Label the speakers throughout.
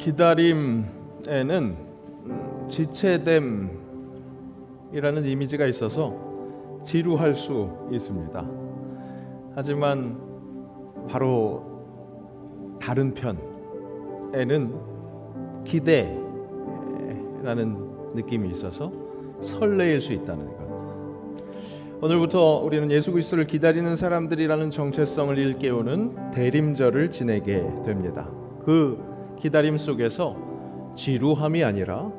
Speaker 1: 기다림에는 지체됨이라는 이미지가 있어서 지루할 수 있습니다. 하지만 바로 다른 편에는 기대라는 느낌이 있어서 설레일 수 있다는 것. 오늘부터 우리는 예수 그리스도를 기다리는 사람들이라는 정체성을 일깨우는 대림절을 지내게 됩니다. 그 기다림 속에서 지루함이 아니라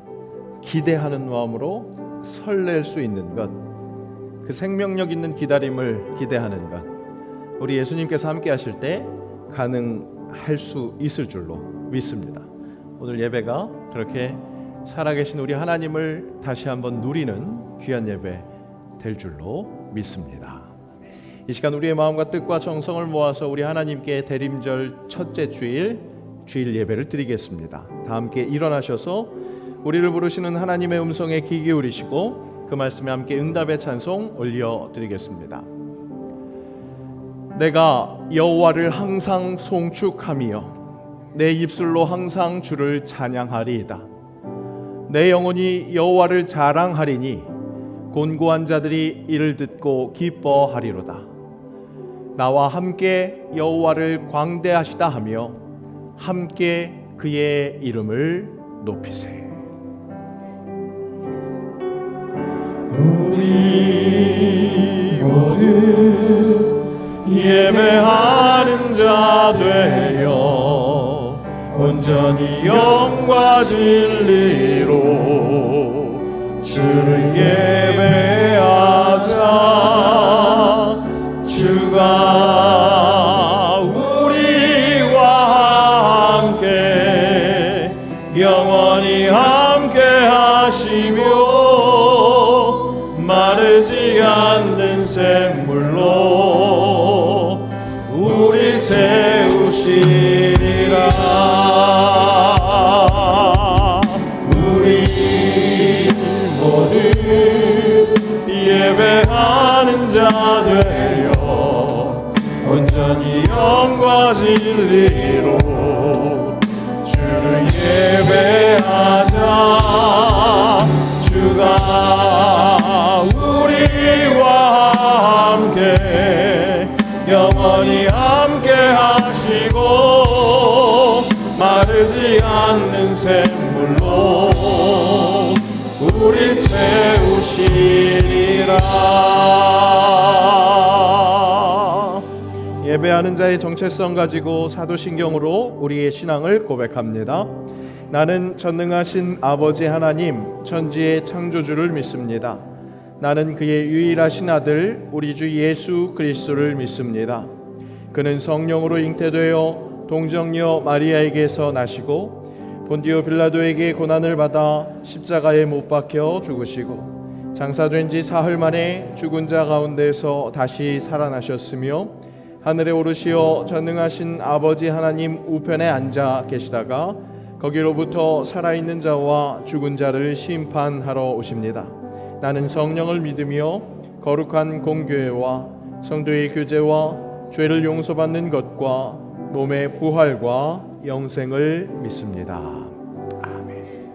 Speaker 1: 기대하는 마음으로 설렐 수 있는 것, 그 생명력 있는 기다림을 기대하는 것, 우리 예수님께서 함께 하실 때 가능할 수 있을 줄로 믿습니다. 오늘 예배가 그렇게 살아계신 우리 하나님을 다시 한번 누리는 귀한 예배 될 줄로 믿습니다. 이 시간 우리의 마음과 뜻과 정성을 모아서 우리 하나님께 대림절 첫째 주일 예배를 드리겠습니다. 다 함께 일어나셔서 우리를 부르시는 하나님의 음성에 귀 기울이시고 그 말씀에 함께 응답의 찬송 올려드리겠습니다. 내가 여호와를 항상 송축하며 내 입술로 항상 주를 찬양하리이다. 내 영혼이 여호와를 자랑하리니 곤고한 자들이 이를 듣고 기뻐하리로다. 나와 함께 여호와를 광대하시다 하며 함께 그의 이름을 높이세.
Speaker 2: 우리 모두 예배하는 자 되어 온전히 영과 진리로 주를 예배하자. 주가 우리와 함께 영원히 함께 하시며 마르지 않는 샘물로 우리 채우시리라. 우리 모두 예배하는 자 되어 온전히 영과 진리로 주를 예배하자. 주가 우리와 함께 영원히 함께 하시고 마르지 않는 샘물로 우리 채우시리라.
Speaker 1: 예배하는 자의 정체성 가지고 사도신경으로 우리의 신앙을 고백합니다. 나는 전능하신 아버지 하나님 천지의 창조주를 믿습니다. 나는 그의 유일하신 아들 우리 주 예수 그리스도를 믿습니다. 그는 성령으로 잉태되어 동정녀 마리아에게서 나시고 본디오 빌라도에게 고난을 받아 십자가에 못 박혀 죽으시고 장사된 지 사흘 만에 죽은 자 가운데서 다시 살아나셨으며 하늘에 오르시어 전능하신 아버지 하나님 우편에 앉아 계시다가 거기로부터 살아있는 자와 죽은 자를 심판하러 오십니다. 나는 성령을 믿으며 거룩한 공교회와 성도의 교제와 죄를 용서받는 것과 몸의 부활과 영생을 믿습니다. 아멘.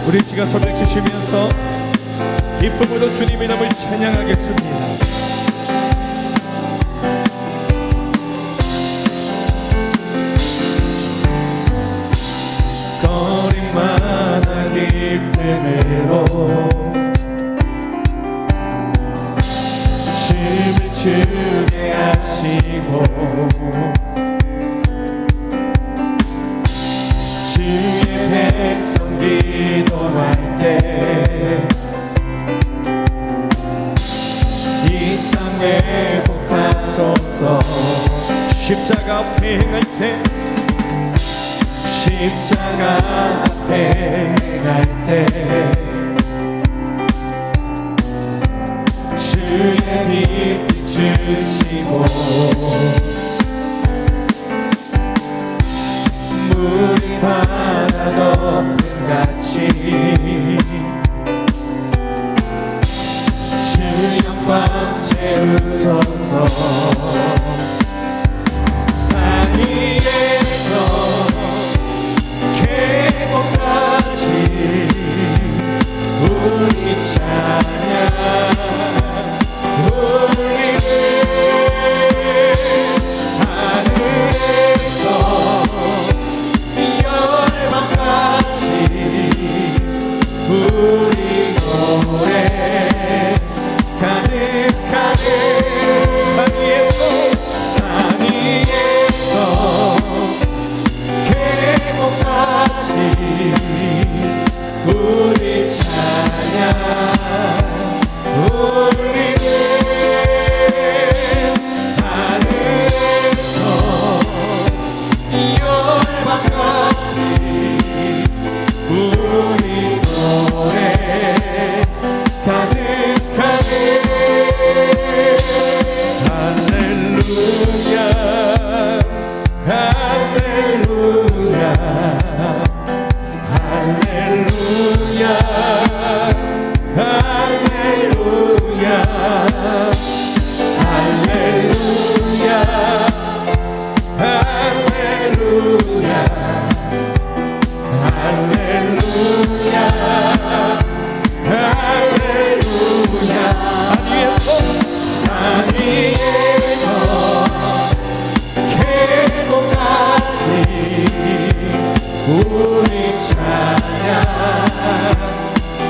Speaker 2: 우리 시간 손을 치시면서 기쁨으로 주님의 이름을 찬양하겠습니다. 거리마다 기쁨으로 춤을 추게 하시고 주의 백성 기도할 때 이 땅에 복하소서. 십자가 앞에 행할 때 십자가 앞에 행할 때 주의 빛 비추시고 물이 바다 덮은 같이 주 영광 채우소서.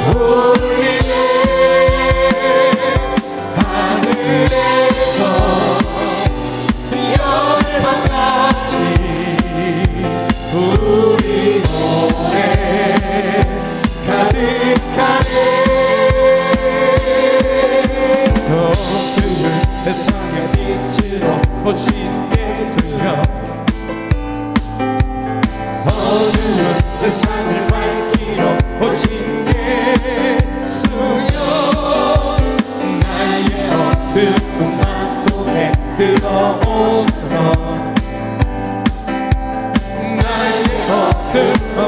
Speaker 2: 울리네. 하늘에서 열방같이 우리 노래 가득하네. 어두운 세상의 빛으로 오신 예수여, 어두운 세상을 밝히러 오신 예수여, 나의 어두운 마음속에 들어오셔서 나의 어두운 맘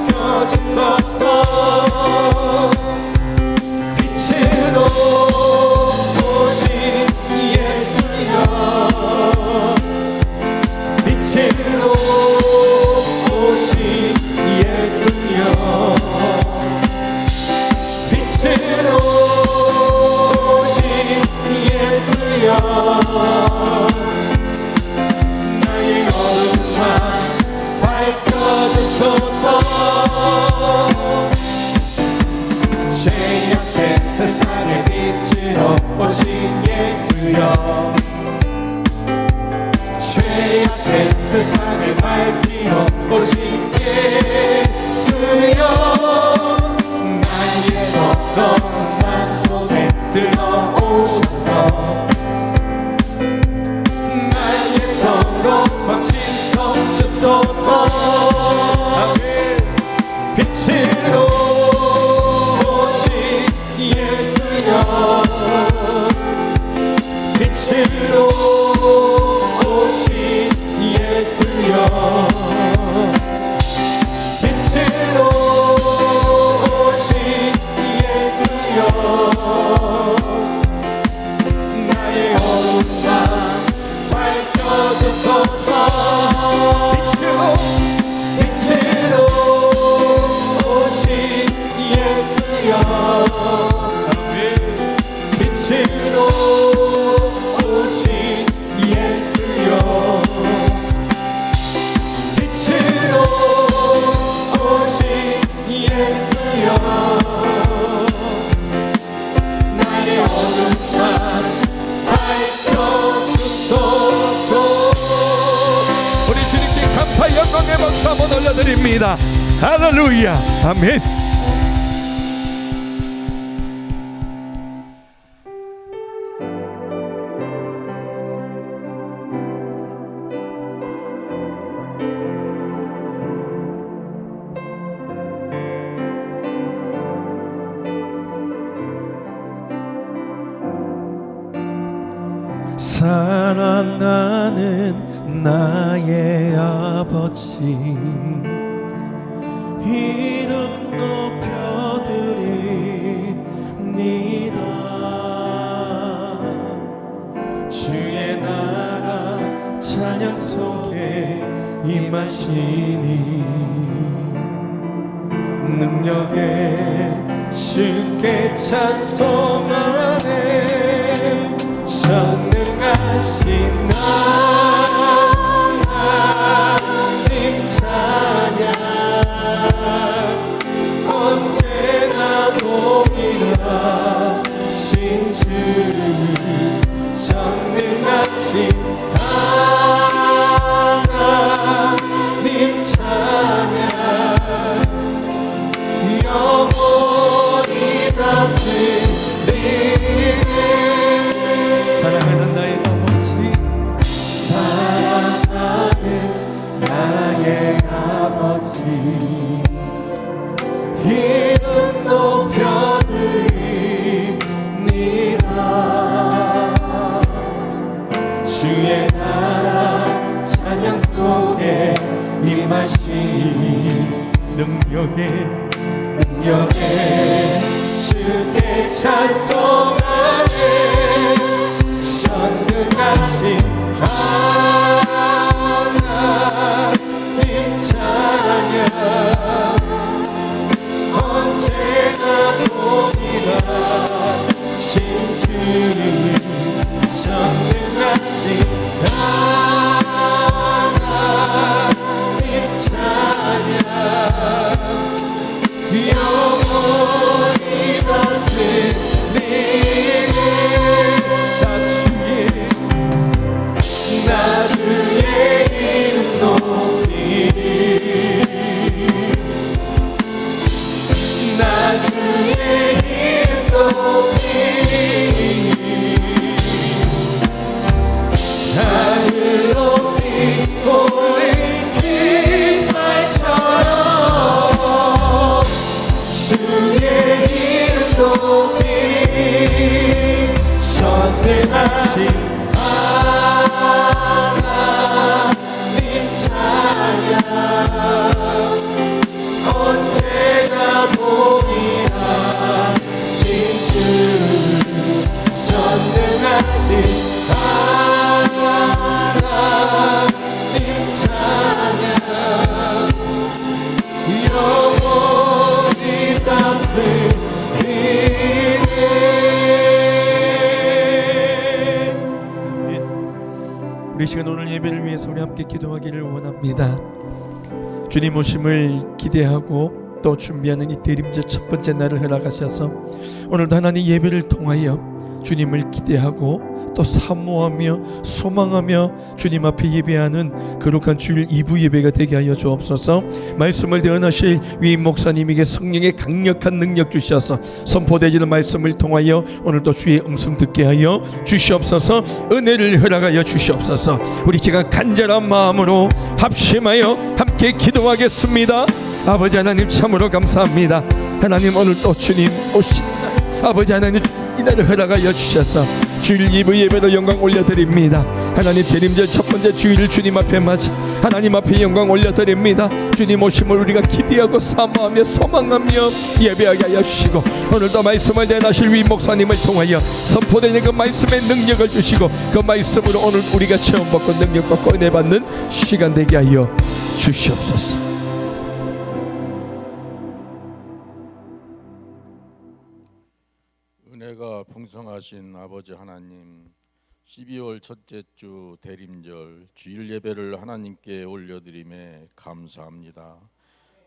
Speaker 2: 밝혀주소서. 빛으로 오신 예수여, 빛으로 오신 예수여, 빛으로 오신 예수여, 나의 어둠만 밝혀주소서. 죄악된 세상의 빛으로 오신 예수여, 죄악된 세상을 밝히러 오신 예수여, 나의 어두운 맘 속에 들어오셔서 나의 더러운 맘 씻어주소서. 빛으로 오신 예수여, 빛으로 오신 예수여, 빛으로 오신 예수여, 나의 어둠만 밝혀주소서. 빛으로 오신 예수여, 빛으로 오신 예수여, 빛으로 오신 예수여, 나의 어둠만 밝혀주소서.
Speaker 3: 우리 주님께 감사 영광의 박수 한번 올려드립니다. 할렐루야. 아멘.
Speaker 2: 사랑하는 나의 아버지, 이름 높여드립니다. 주의 나라 찬양 속에 임하시니 능력에 주께 찬송하네. 전능하신 하나님 찬양, 언제나 동일하신 주, 전능하신 하나님 찬양, 영원히 다스리네. 사랑하는 나의 아버지, 사랑하는 나의 아버지, 이름 높여드립니다. 주의 나라 찬양 속에 임하시니 능력에 주께 찬송하네. 전능하신 하나님 찬양, 언제나 동일하신 주, 전능하신 하나님 찬양, 영원히 다스리네. 나 주의 이름 높이, 나 주의 이름 높이, 하늘 높이 올린 깃발처럼 주의 이름 높이 선택하신 하나님 찬양 언제나 동일하신 주 선택하신 하나님 찬양 영원히 다스리네.
Speaker 3: 우리 시간 오늘 예배를 위해서 우리 함께 기도하기를 원합니다. 주님 오심을 기대하고 또 준비하는 이 대림절 첫 번째 날을 허락하셔서 오늘도 하나님 예배를 통하여 주님을 기대하고 또 사모하며 소망하며 주님 앞에 예배하는 거룩한 주일 2부 예배가 되게 하여 주옵소서. 말씀을 대언하실 위임 목사님에게 성령의 강력한 능력 주셔서 선포되지는 말씀을 통하여 오늘도 주의 음성 듣게 하여 주시옵소서. 은혜를 허락하여 주시옵소서. 우리 제가 간절한 마음으로 합심하여 함께 기도하겠습니다. 아버지 하나님 참으로 감사합니다. 하나님 오늘 또 주님 오신 날 아버지 하나님 이날을 허락하여 주셔서 주일 2부 예배도 영광 올려드립니다. 하나님 대림절 첫 번째 주일을 주님 앞에 맞아 하나님 앞에 영광 올려드립니다. 주님 오심을 우리가 기대하고 사모하며 소망하며 예배하게 하여 주시고 오늘도 말씀을 대하실 위임 목사님을 통하여 선포되는 그 말씀의 능력을 주시고 그 말씀으로 오늘 우리가 체험받고 능력받고 은혜 받는 시간 되게 하여 주시옵소서.
Speaker 4: 은혜가 풍성하신 아버지 하나님, 12월 첫째 주 대림절 주일 예배를 하나님께 올려드림에 감사합니다.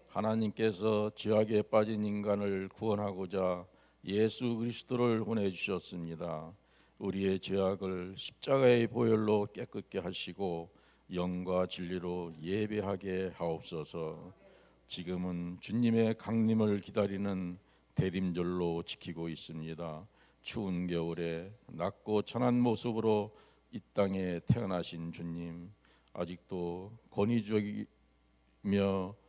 Speaker 4: 하나님께서 죄악에 빠진 인간을 구원하고자 예수 그리스도를 보내주셨습니다. 우리의 죄악을 십자가의 보혈로 깨끗게 하시고 영과 진리로 예배하게 하옵소서. 지금은 주님의 강림을 기다리는 대림절로 지키고 있습니다. 추운 겨울에 낮고 천한 모습으로 이 땅에 태어나신 주님, 아직도 권위적이며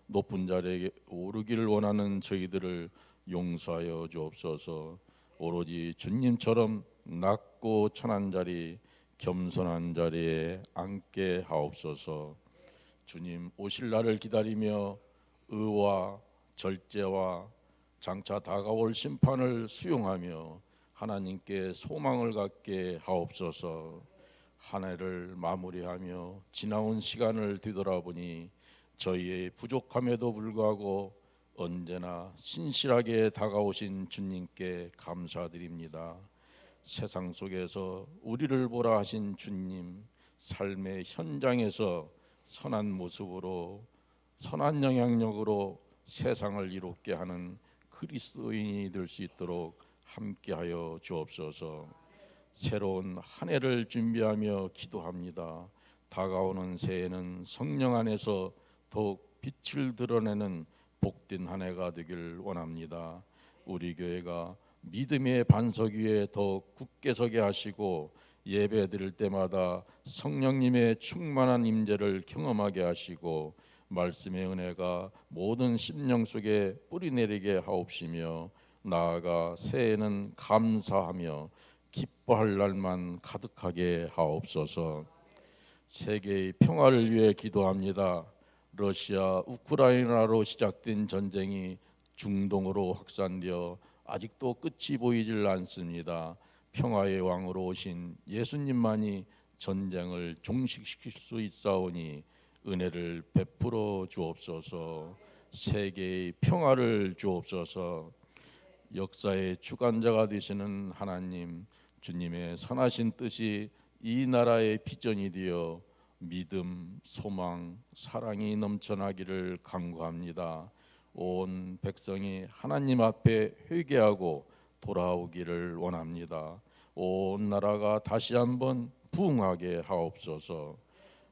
Speaker 4: 높은 자리에 오르기를 원하는 저희들을 용서하여 주옵소서. 오로지 주님처럼 낮고 천한 자리, 겸손한 자리에 앉게 하옵소서. 주님 오실 날을 기다리며 의와 절제와 장차 다가올 심판을 수용하며 하나님께 소망을 갖게 하옵소서. 한 해를 마무리하며 지나온 시간을 뒤돌아보니 저희의 부족함에도 불구하고 언제나 신실하게 다가오신 주님께 감사드립니다. 세상 속에서 우리를 보라 하신 주님, 삶의 현장에서 선한 모습으로 선한 영향력으로 세상을 이롭게 하는 그리스도인이 될 수 있도록 함께하여 주옵소서. 새로운 한 해를 준비하며 기도합니다. 다가오는 새해는 성령 안에서 더욱 빛을 드러내는 복된 한 해가 되길 원합니다. 우리 교회가 믿음의 반석 위에 더욱 굳게 서게 하시고 예배 드릴 때마다 성령님의 충만한 임재를 경험하게 하시고 말씀의 은혜가 모든 심령 속에 뿌리내리게 하옵시며 나아가 새해는 감사하며 기뻐할 날만 가득하게 하옵소서. 세계의 평화를 위해 기도합니다. 러시아 우크라이나로 시작된 전쟁이 중동으로 확산되어 아직도 끝이 보이질 않습니다. 평화의 왕으로 오신 예수님만이 전쟁을 종식시킬 수 있사오니 은혜를 베풀어 주옵소서. 세계의 평화를 주옵소서. 역사의 주관자가 되시는 하나님, 주님의 선하신 뜻이 이 나라의 비전이 되어 믿음, 소망, 사랑이 넘쳐나기를 간구합니다. 온 백성이 하나님 앞에 회개하고 돌아오기를 원합니다. 온 나라가 다시 한번 부흥하게 하옵소서.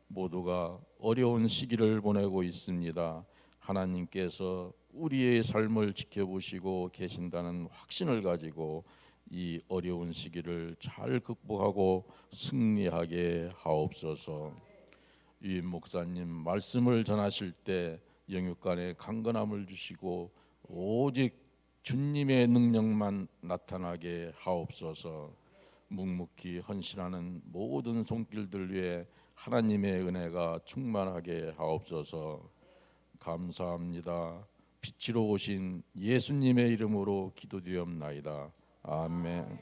Speaker 4: 모두가 어려운 시기를 보내고 있습니다. 하나님께서 우리의 삶을 지켜보시고 계신다는 확신을 가지고 이 어려운 시기를 잘 극복하고 승리하게 하옵소서. 유인 목사님 말씀을 전하실 때 영육간에 강건함을 주시고 오직 주님의 능력만 나타나게 하옵소서. 묵묵히 헌신하는 모든 손길들 위에 하나님의 은혜가 충만하게 하옵소서. 감사합니다. 빛으로 오신 예수님의 이름으로 기도드리옵나이다. 아멘.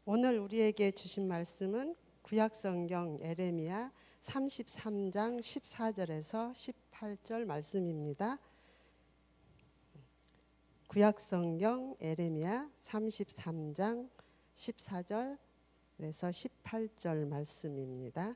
Speaker 5: 오늘 우리에게 주신 말씀은 구약성경 에레미야 33장 14절에서 18절 말씀입니다. 구약성경 에레미야 33장 14절에서 18절 말씀입니다.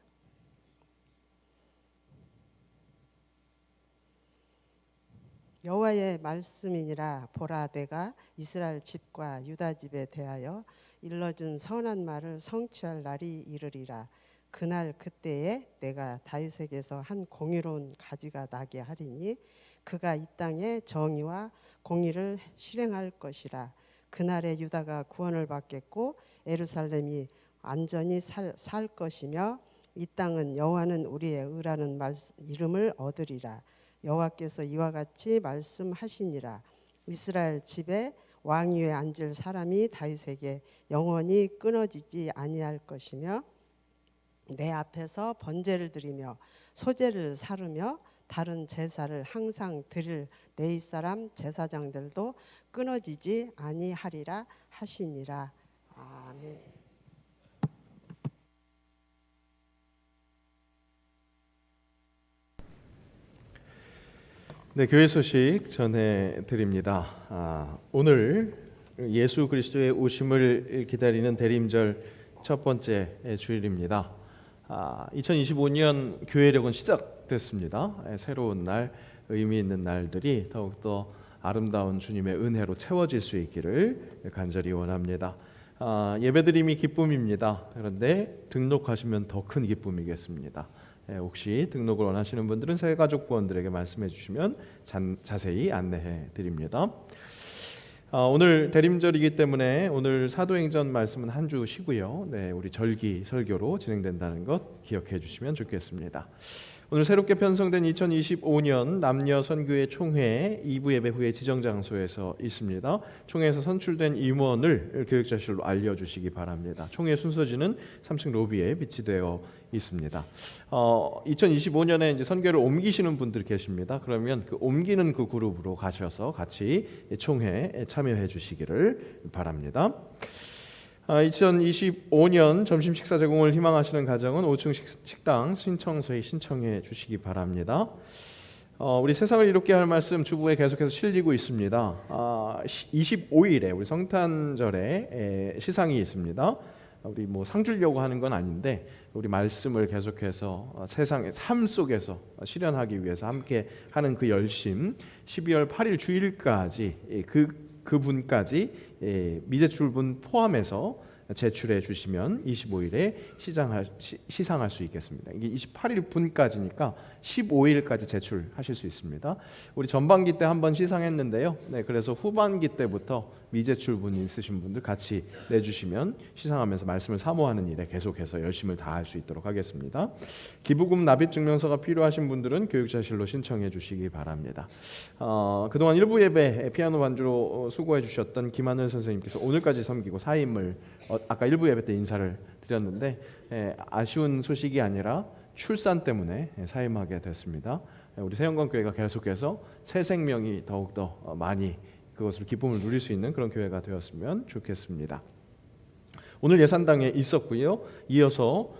Speaker 5: 여호와의 말씀이니라. 보라, 내가 이스라엘 집과 유다 집에 대하여 일러준 선한 말을 성취할 날이 이르리라. 그날 그때에 내가 다윗에게서 한 공의로운 가지가 나게 하리니 그가 이 땅에 정의와 공의를 실행할 것이라. 그날에 유다가 구원을 받겠고 예루살렘이 안전히 살 것이며 이 땅은 여호와는 우리의 의라는 이름을 얻으리라. 여호와께서 이와 같이 말씀하시니라. 이스라엘 집에 왕위에 앉을 사람이 다윗에게 영원히 끊어지지 아니할 것이며 내 앞에서 번제를 드리며 소제를 사르며 다른 제사를 항상 드릴 내 이사람 제사장들도 끊어지지 아니하리라 하시니라. 아멘.
Speaker 1: 네, 교회 소식 전해드립니다. 오늘 예수 그리스도의 오심을 기다리는 대림절 첫 번째 주일입니다. 2025년 교회력은 시작됐습니다. 새로운 날, 의미 있는 날들이 더욱더 아름다운 주님의 은혜로 채워질 수 있기를 간절히 원합니다. 예배드림이 기쁨입니다. 그런데 등록하시면 더 큰 기쁨이겠습니다. 혹시 등록을 원하시는 분들은 새가족부원들에게 말씀해 주시면 자세히 안내해 드립니다. 오늘 대림절이기 때문에 오늘 사도행전 말씀은 한 주 쉬고요. 네, 우리 절기 설교로 진행된다는 것 기억해 주시면 좋겠습니다. 오늘 새롭게 편성된 2025년 남녀 선교회 총회 2부 예배 후에 지정 장소에서 있습니다. 총회에서 선출된 임원을 교육자실로 알려주시기 바랍니다. 총회 순서지는 3층 로비에 비치되어 있습니다. 2025년에 이제 선교를 옮기시는 분들 계십니다. 그러면 그 옮기는 그 그룹으로 가셔서 같이 총회에 참여해 주시기를 바랍니다. 2025년 점심 식사 제공을 희망하시는 가정은 5층 식당 신청서에 신청해 주시기 바랍니다. 우리 세상을 이롭게 할 말씀 주부에 계속해서 실리고 있습니다. 25일에 우리 성탄절에 시상이 있습니다. 우리 뭐 상 주려고 하는 건 아닌데 우리 말씀을 계속해서 세상의 삶 속에서 실현하기 위해서 함께 하는 그 열심 12월 8일 주일까지 그분까지 미제출분 포함해서 제출해 주시면 25일에 시상할 수 있겠습니다. 이게 28일 분까지니까 15일까지 제출하실 수 있습니다. 우리 전반기 때 한번 시상했는데요. 네, 그래서 후반기 때부터 미제출분 있으신 분들 같이 내주시면 시상하면서 말씀을 사모하는 일에 계속해서 열심을 다할 수 있도록 하겠습니다. 기부금 납입 증명서가 필요하신 분들은 교육자실로 신청해 주시기 바랍니다. 그동안 일부 예배 피아노 반주로 수고해 주셨던 김하늘 선생님께서 오늘까지 섬기고 사임을 아까 일부 예배 때 인사를 드렸는데 아쉬운 소식이 아니라 출산 때문에 사임하게 됐습니다. 우리 세영광교회가 계속해서 새 생명이 더욱더 많이 그것으로 기쁨을 누릴 수 있는 그런 교회가 되었으면 좋겠습니다. 오늘 예산당에 있었고요. 이어서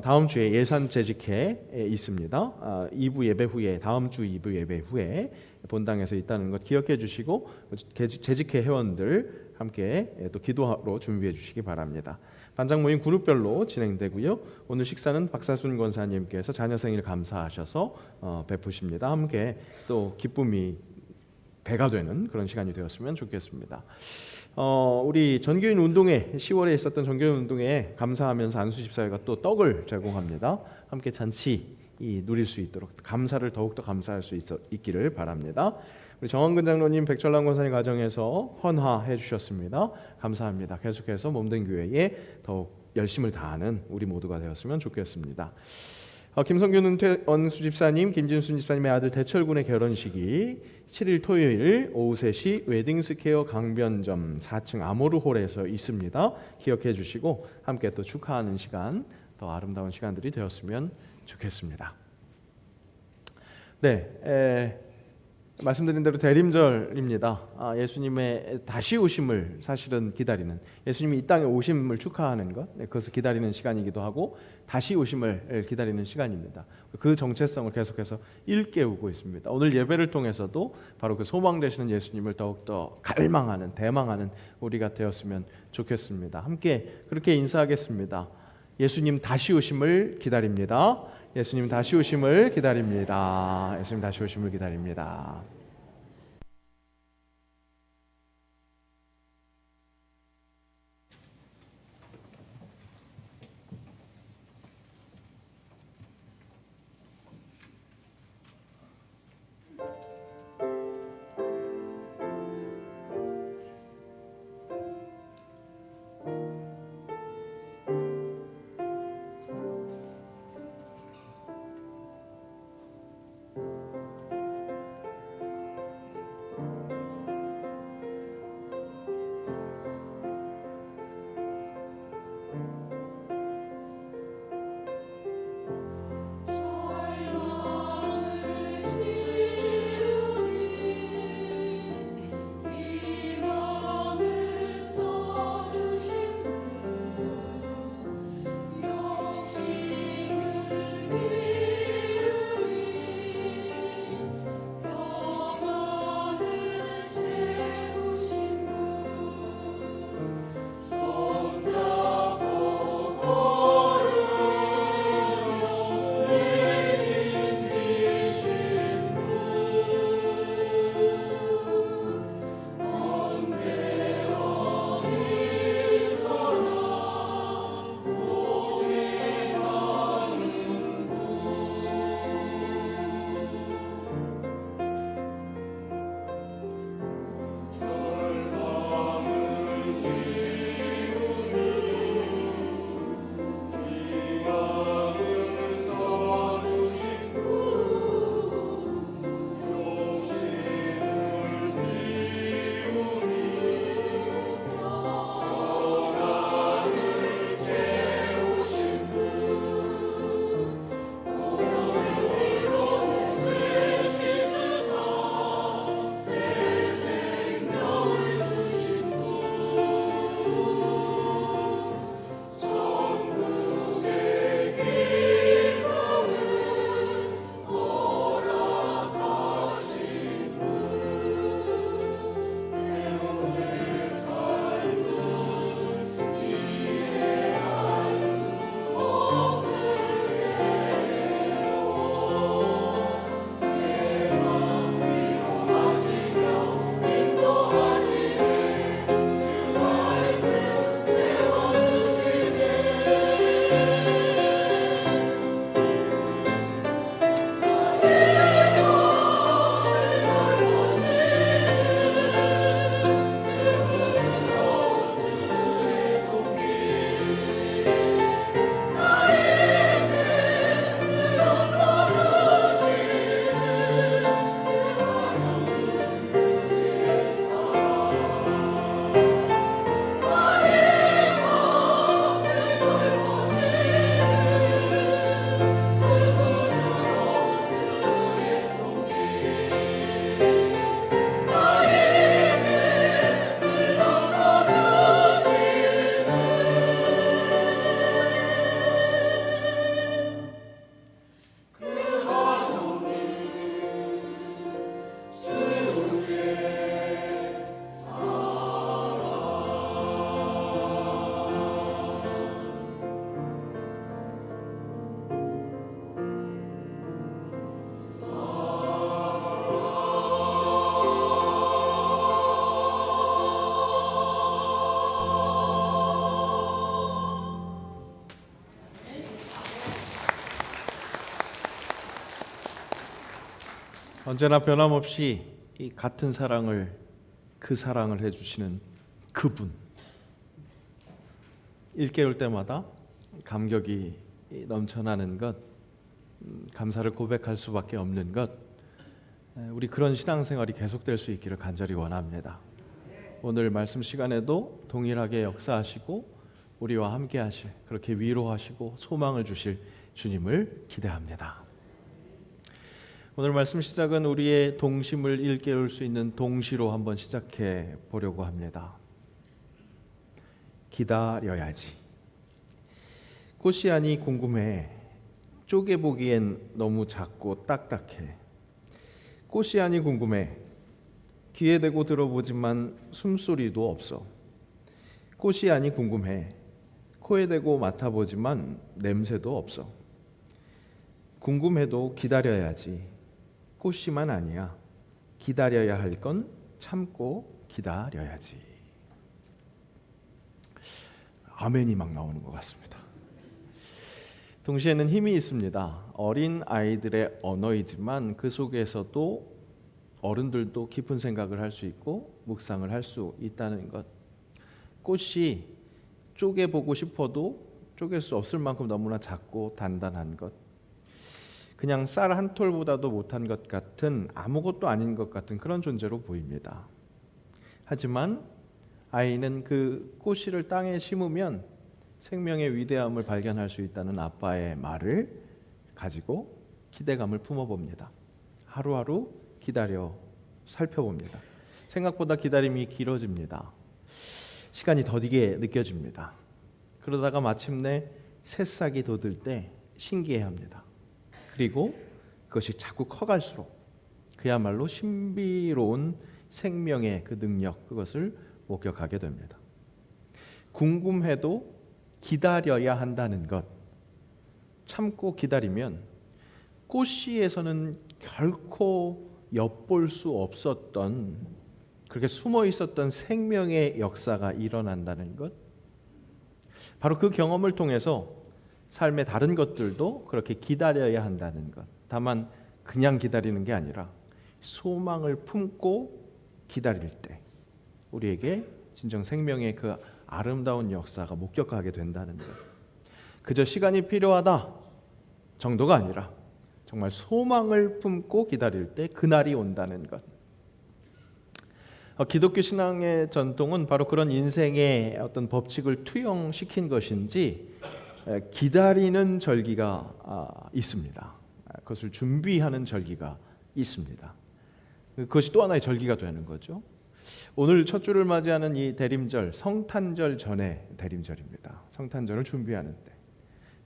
Speaker 1: 다음 주에 예산 재직회에 있습니다. 2부 예배 후에 다음 주 2부 예배 후에 본당에서 있다는 것 기억해 주시고 재직회 회원들 함께 또 기도하러 준비해 주시기 바랍니다. 반장 모임 그룹별로 진행되고요. 오늘 식사는 박사순 권사님께서 자녀 생일 감사하셔서 베푸십니다. 함께 또 기쁨이 배가 되는 그런 시간이 되었으면 좋겠습니다. 우리 전교인 운동회 10월에 있었던 전교인 운동회에 감사하면서 안수집사회가 또 떡을 제공합니다. 함께 잔치 누릴 수 있도록 감사를 더욱더 감사할 수 있기를 바랍니다. 우리 정원근 장로님, 백철남 권사님 가정에서 헌화해 주셨습니다. 감사합니다. 계속해서 몸된 교회에 더욱 열심을 다하는 우리 모두가 되었으면 좋겠습니다. 김성균 은퇴원 수집사님, 김진순 집사님의 아들 대철군의 결혼식이 7일 토요일 오후 3시 웨딩스퀘어 강변점 4층 아모르홀에서 있습니다. 기억해 주시고 함께 또 축하하는 시간, 더 아름다운 시간들이 되었으면 좋겠습니다. 네, 말씀드린 대로 대림절입니다. 예수님의 다시 오심을 사실은 기다리는, 예수님이 이 땅에 오심을 축하하는 것, 그것을 기다리는 시간이기도 하고 다시 오심을 기다리는 시간입니다. 그 정체성을 계속해서 일깨우고 있습니다. 오늘 예배를 통해서도 바로 그 소망 되시는 예수님을 더욱더 갈망하는, 대망하는 우리가 되었으면 좋겠습니다. 함께 그렇게 인사하겠습니다. 예수님 다시 오심을 기다립니다. 예수님 다시 오심을 기다립니다. 예수님 다시 오심을 기다립니다. 언제나 변함없이 이 같은 사랑을 그 사랑을 해주시는 그분, 일깨울 때마다 감격이 넘쳐나는 것, 감사를 고백할 수밖에 없는 것, 우리 그런 신앙생활이 계속될 수 있기를 간절히 원합니다. 오늘 말씀 시간에도 동일하게 역사하시고 우리와 함께 하실, 그렇게 위로하시고 소망을 주실 주님을 기대합니다. 오늘 말씀 시작은 우리의 동심을 일깨울 수 있는 동시로 한번 시작해 보려고 합니다. 기다려야지. 꽃이 아니 궁금해. 쪼개보기엔 너무 작고 딱딱해. 꽃이 아니 궁금해. 귀에 대고 들어보지만 숨소리도 없어. 꽃이 아니 궁금해. 코에 대고 맡아보지만 냄새도 없어. 궁금해도 기다려야지. 꽃이만 아니야. 기다려야 할 건 참고 기다려야지. 아멘이 막 나오는 것 같습니다. 동시에는 힘이 있습니다. 어린 아이들의 언어이지만 그 속에서도 어른들도 깊은 생각을 할 수 있고 묵상을 할 수 있다는 것. 꽃이 쪼개보고 싶어도 쪼갤 수 없을 만큼 너무나 작고 단단한 것. 그냥 쌀 한 톨보다도 못한 것 같은, 아무것도 아닌 것 같은 그런 존재로 보입니다. 하지만 아이는 그 꽃씨를 땅에 심으면 생명의 위대함을 발견할 수 있다는 아빠의 말을 가지고 기대감을 품어봅니다. 하루하루 기다려 살펴봅니다. 생각보다 기다림이 길어집니다. 시간이 더디게 느껴집니다. 그러다가 마침내 새싹이 돋을 때 신기해합니다. 그리고 그것이 자꾸 커갈수록 그야말로 신비로운 생명의 그 능력, 그것을 목격하게 됩니다. 궁금해도 기다려야 한다는 것, 참고 기다리면 꽃씨에서는 결코 엿볼 수 없었던, 그렇게 숨어 있었던 생명의 역사가 일어난다는 것, 바로 그 경험을 통해서 삶의 다른 것들도 그렇게 기다려야 한다는 것. 다만 그냥 기다리는 게 아니라 소망을 품고 기다릴 때 우리에게 진정 생명의 그 아름다운 역사가 목격하게 된다는 것. 그저 시간이 필요하다 정도가 아니라 정말 소망을 품고 기다릴 때 그날이 온다는 것. 기독교 신앙의 전통은 바로 그런 인생의 어떤 법칙을 투영시킨 것인지 기다리는 절기가 있습니다. 그것을 준비하는 절기가 있습니다. 그것이 또 하나의 절기가 되는 거죠. 오늘 첫 주를 맞이하는 이 대림절, 성탄절 전의 대림절입니다. 성탄절을 준비하는 때.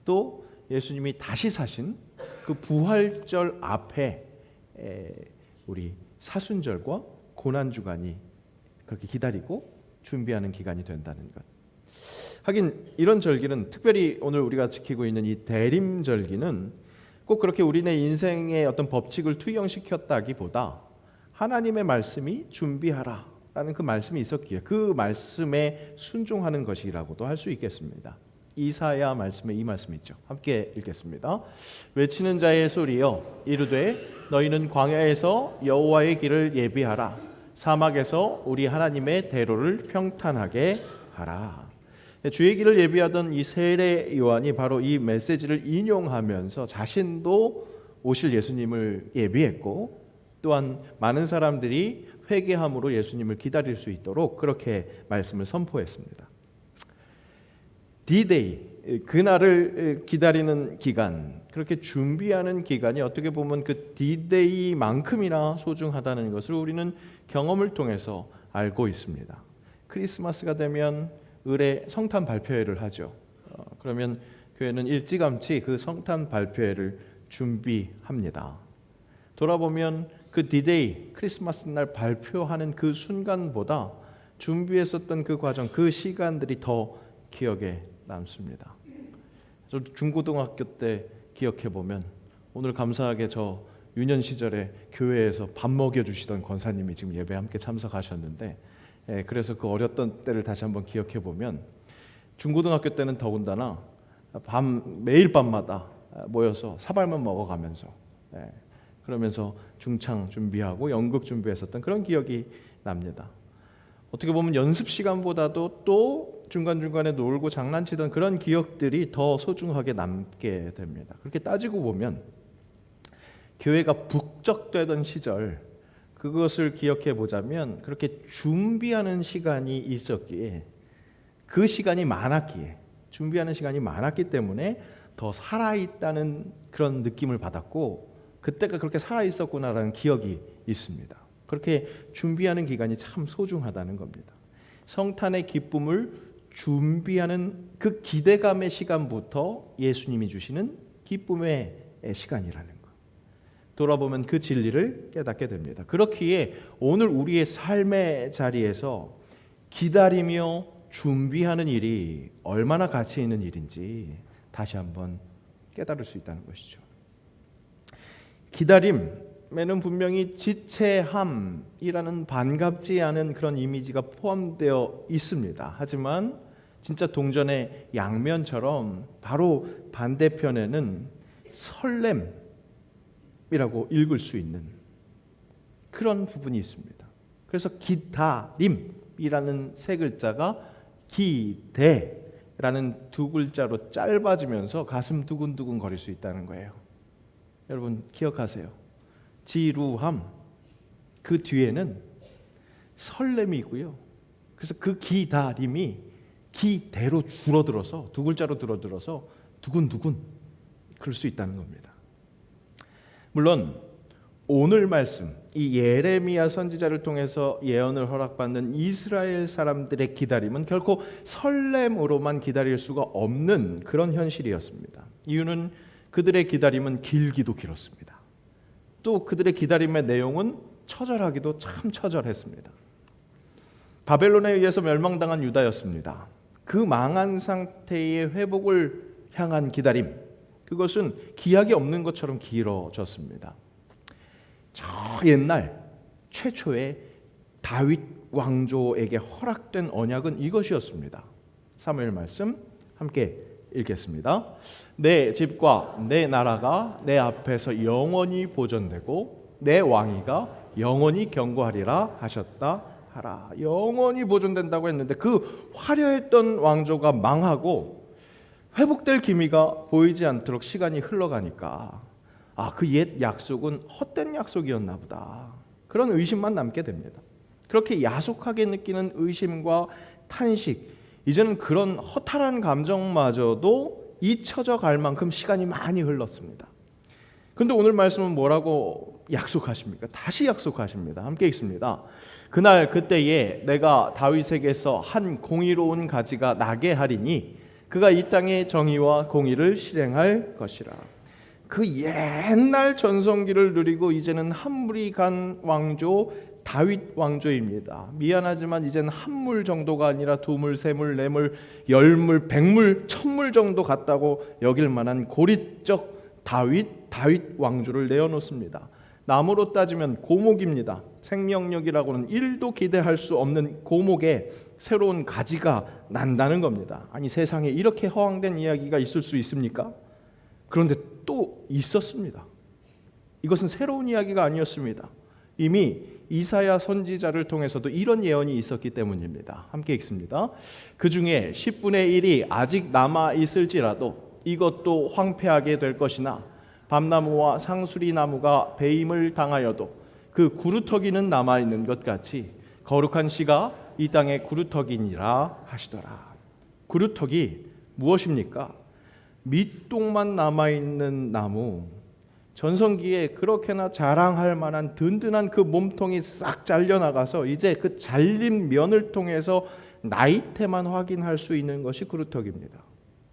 Speaker 1: 또 예수님이 다시 사신 그 부활절 앞에 우리 사순절과 고난주간이 그렇게 기다리고 준비하는 기간이 된다는 것. 하긴 이런 절기는, 특별히 오늘 우리가 지키고 있는 이 대림절기는 꼭 그렇게 우리네 인생의 어떤 법칙을 투영시켰다기보다 하나님의 말씀이 준비하라 라는 그 말씀이 있었기에 그 말씀에 순종하는 것이라고도 할 수 있겠습니다. 이사야 말씀에 이 말씀이 있죠. 함께 읽겠습니다. 외치는 자의 소리여 이르되 너희는 광야에서 여호와의 길을 예비하라. 사막에서 우리 하나님의 대로를 평탄하게 하라. 주의 길을 예비하던 이 세례 요한이 바로 이 메시지를 인용하면서 자신도 오실 예수님을 예비했고, 또한 많은 사람들이 회개함으로 예수님을 기다릴 수 있도록 그렇게 말씀을 선포했습니다. D-Day, 그날을 기다리는 기간, 그렇게 준비하는 기간이 어떻게 보면 그 D-Day만큼이나 소중하다는 것을 우리는 경험을 통해서 알고 있습니다. 크리스마스가 되면 을에 성탄 발표회를 하죠. 그러면 교회는 일찌감치 그 성탄 발표회를 준비합니다. 돌아보면 그 D-Day, 크리스마스 날 발표하는 그 순간보다 준비했었던 그 과정, 그 시간들이 더 기억에 남습니다. 저 중고등학교 때 기억해 보면, 오늘 감사하게 저 유년 시절에 교회에서 밥 먹여주시던 권사님이 지금 예배에 함께 참석하셨는데, 그래서 그 어렸던 때를 다시 한번 기억해 보면, 중고등학교 때는 더군다나 매일 밤마다 모여서 사발면 먹어가면서 그러면서 중창 준비하고 연극 준비했었던 그런 기억이 납니다. 어떻게 보면 연습 시간보다도 또 중간중간에 놀고 장난치던 그런 기억들이 더 소중하게 남게 됩니다. 그렇게 따지고 보면 교회가 북적대던 시절, 그것을 기억해 보자면 그렇게 준비하는 시간이 있었기에, 그 시간이 많았기에, 준비하는 시간이 많았기 때문에 더 살아있다는 그런 느낌을 받았고, 그때가 그렇게 살아있었구나라는 기억이 있습니다. 그렇게 준비하는 기간이 참 소중하다는 겁니다. 성탄의 기쁨을 준비하는 그 기대감의 시간부터 예수님이 주시는 기쁨의 시간이라는 것, 돌아보면 그 진리를 깨닫게 됩니다. 그렇기에 오늘 우리의 삶의 자리에서 기다리며 준비하는 일이 얼마나 가치 있는 일인지 다시 한번 깨달을 수 있다는 것이죠. 기다림에는 분명히 지체함이라는 반갑지 않은 그런 이미지가 포함되어 있습니다. 하지만 진짜 동전의 양면처럼 바로 반대편에는 설렘이라고 읽을 수 있는 그런 부분이 있습니다. 그래서 기다림이라는 세 글자가 기대라는 두 글자로 짧아지면서 가슴 두근두근 거릴 수 있다는 거예요. 여러분 기억하세요. 지루함, 그 뒤에는 설렘이 있고요. 그래서 그 기다림이 기대로 줄어들어서, 두 글자로 줄어들어서 두근두근 그럴 수 있다는 겁니다. 물론 오늘 말씀, 이 예레미야 선지자를 통해서 예언을 허락받는 이스라엘 사람들의 기다림은 결코 설렘으로만 기다릴 수가 없는 그런 현실이었습니다. 이유는 그들의 기다림은 길기도 길었습니다. 또 그들의 기다림의 내용은 처절하기도 참 처절했습니다. 바벨론에 의해서 멸망당한 유다였습니다. 그 망한 상태의 회복을 향한 기다림, 그것은 기약이 없는 것처럼 길어졌습니다. 저 옛날 최초의 다윗 왕조에게 허락된 언약은 이것이었습니다. 사무엘 말씀 함께 읽겠습니다. 내 집과 내 나라가 내 앞에서 영원히 보존되고 내 왕위가 영원히 경고하리라 하셨다 하라. 영원히 보존된다고 했는데 그 화려했던 왕조가 망하고 회복될 기미가 보이지 않도록 시간이 흘러가니까 그 옛 약속은 헛된 약속이었나 보다, 그런 의심만 남게 됩니다. 그렇게 야속하게 느끼는 의심과 탄식, 이제는 그런 허탈한 감정마저도 잊혀져 갈 만큼 시간이 많이 흘렀습니다. 그런데 오늘 말씀은 뭐라고 약속하십니까? 다시 약속하십니다. 함께 읽습니다. 그날 그때에 내가 다윗에게서 한 공의로운 가지가 나게 하리니 그가 이 땅의 정의와 공의를 실행할 것이라. 그 옛날 전성기를 누리고 이제는 한물이 간 왕조 다윗 왕조입니다. 미안하지만 이제는 한물 정도가 아니라 두물, 세물, 네물, 열물, 백물, 천물 정도 같다고 여길 만한 고리적 다윗 왕조를 내어놓습니다. 나무로 따지면 고목입니다. 생명력이라고는 1도 기대할 수 없는 고목에 새로운 가지가 난다는 겁니다. 아니, 세상에 이렇게 허황된 이야기가 있을 수 있습니까? 그런데 또 있었습니다. 이것은 새로운 이야기가 아니었습니다. 이미 이사야 선지자를 통해서도 이런 예언이 있었기 때문입니다. 함께 읽습니다. 그 중에 10분의 1이 아직 남아 있을지라도 이것도 황폐하게 될 것이나 밤나무와 상수리 나무가 배임을 당하여도 그 구루터기는 남아 있는 것 같이 거룩한 씨가 이 땅의 구루터기니라 하시더라. 구루터기 무엇입니까? 밑동만 남아 있는 나무. 전성기에 그렇게나 자랑할 만한 든든한 그 몸통이 싹 잘려나가서 이제 그 잘린 면을 통해서 나이테만 확인할 수 있는 것이 구루터기입니다.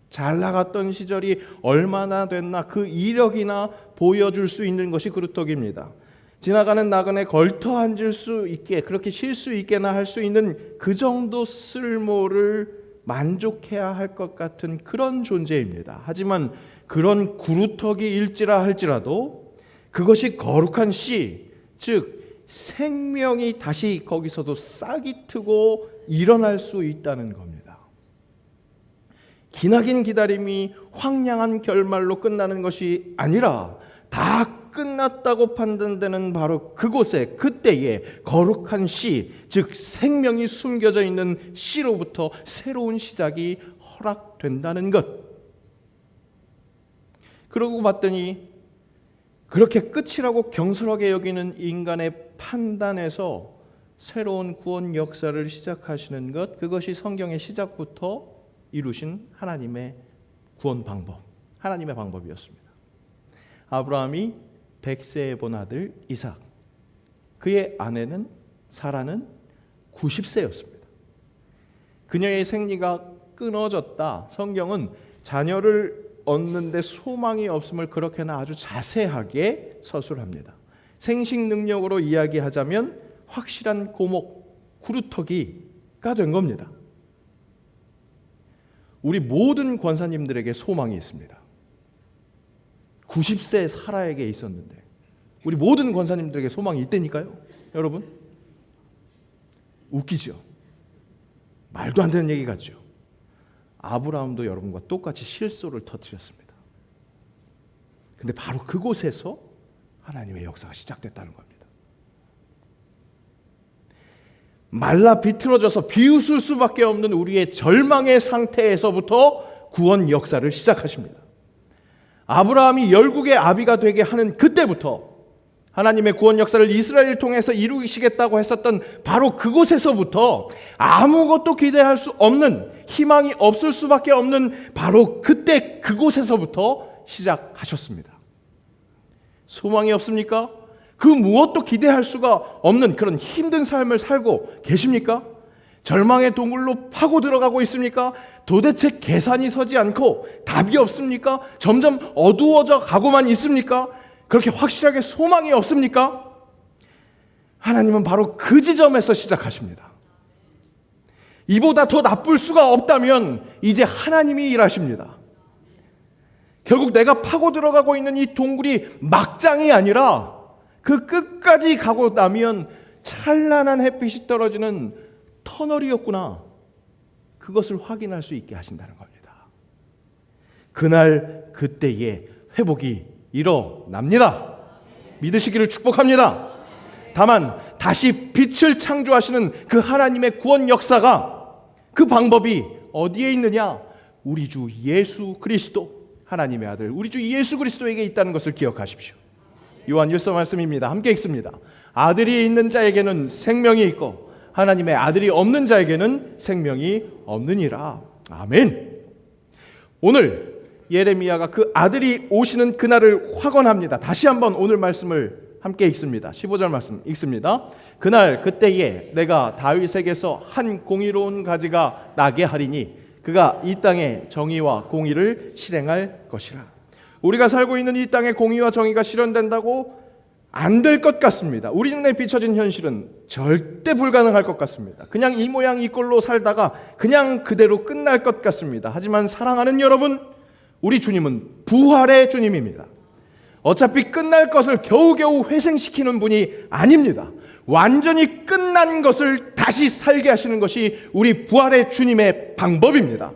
Speaker 1: 잘 나갔던 시절이 얼마나 됐나 그 이력이나 보여줄 수 있는 것이 구루터기입니다. 지나가는 나그네 걸터 앉을 수 있게, 그렇게 쉴 수 있게나 할 수 있는 그 정도 쓸모를 만족해야 할 것 같은 그런 존재입니다. 하지만 그런 구루터기일지라 할지라도 그것이 거룩한 씨, 즉 생명이 다시 거기서도 싹이 트고 일어날 수 있다는 겁니다. 기나긴 기다림이 황량한 결말로 끝나는 것이 아니라 다 끝났다고 판단되는 바로 그곳에 그때에 거룩한 씨, 즉 생명이 숨겨져 있는 씨로부터 새로운 시작이 허락된다는 것. 그러고 봤더니 그렇게 끝이라고 경솔하게 여기는 인간의 판단에서 새로운 구원 역사를 시작하시는 것, 그것이 성경의 시작부터 이루신 하나님의 구원 방법, 하나님의 방법이었습니다. 아브라함이 100세에 본 아들 이삭, 그의 아내는 사라는 90세였습니다. 그녀의 생리가 끊어졌다. 성경은 자녀를 얻는데 소망이 없음을 그렇게나 아주 자세하게 서술합니다. 생식 능력으로 이야기하자면 확실한 고목, 구루터기가 된 겁니다. 우리 모든 권사님들에게 소망이 있습니다. 90세 사라에게 있었는데 우리 모든 권사님들에게 소망이 있다니까요. 여러분, 웃기죠? 말도 안 되는 얘기 같죠? 아브라함도 여러분과 똑같이 실소를 터뜨렸습니다. 근데 바로 그곳에서 하나님의 역사가 시작됐다는 겁니다. 말라 비틀어져서 비웃을 수밖에 없는 우리의 절망의 상태에서부터 구원 역사를 시작하십니다. 아브라함이 열국의 아비가 되게 하는 그때부터 하나님의 구원 역사를 이스라엘을 통해서 이루시겠다고 했었던 바로 그곳에서부터 아무것도 기대할 수 없는, 희망이 없을 수밖에 없는 바로 그때 그곳에서부터 시작하셨습니다. 소망이 없습니까? 그 무엇도 기대할 수가 없는 그런 힘든 삶을 살고 계십니까? 절망의 동굴로 파고 들어가고 있습니까? 도대체 계산이 서지 않고 답이 없습니까? 점점 어두워져 가고만 있습니까? 그렇게 확실하게 소망이 없습니까? 하나님은 바로 그 지점에서 시작하십니다. 이보다 더 나쁠 수가 없다면 이제 하나님이 일하십니다. 결국 내가 파고 들어가고 있는 이 동굴이 막장이 아니라 그 끝까지 가고 나면 찬란한 햇빛이 떨어지는 터널이었구나. 그것을 확인할 수 있게 하신다는 겁니다. 그날 그때에 회복이 일어납니다. 믿으시기를 축복합니다. 다만 다시 빛을 창조하시는 그 하나님의 구원 역사가, 그 방법이 어디에 있느냐? 우리 주 예수 그리스도, 하나님의 아들 우리 주 예수 그리스도에게 있다는 것을 기억하십시오. 요한 1서 말씀입니다. 함께 읽습니다. 아들이 있는 자에게는 생명이 있고 하나님의 아들이 없는 자에게는 생명이 없느니라. 아멘. 오늘 예레미야가 그 아들이 오시는 그날을 확언합니다. 다시 한번 오늘 말씀을 함께 읽습니다. 15절 말씀 읽습니다. 그날 그때에 내가 다윗에게서 한 공의로운 가지가 나게 하리니 그가 이 땅에 정의와 공의를 실행할 것이라. 우리가 살고 있는 이 땅에 공의와 정의가 실현된다고 안 될 것 같습니다. 우리 눈에 비춰진 현실은 절대 불가능할 것 같습니다. 그냥 이 모양 이 꼴로 살다가 그냥 그대로 끝날 것 같습니다. 하지만 사랑하는 여러분, 우리 주님은 부활의 주님입니다. 어차피 끝날 것을 겨우겨우 회생시키는 분이 아닙니다. 완전히 끝난 것을 다시 살게 하시는 것이 우리 부활의 주님의 방법입니다.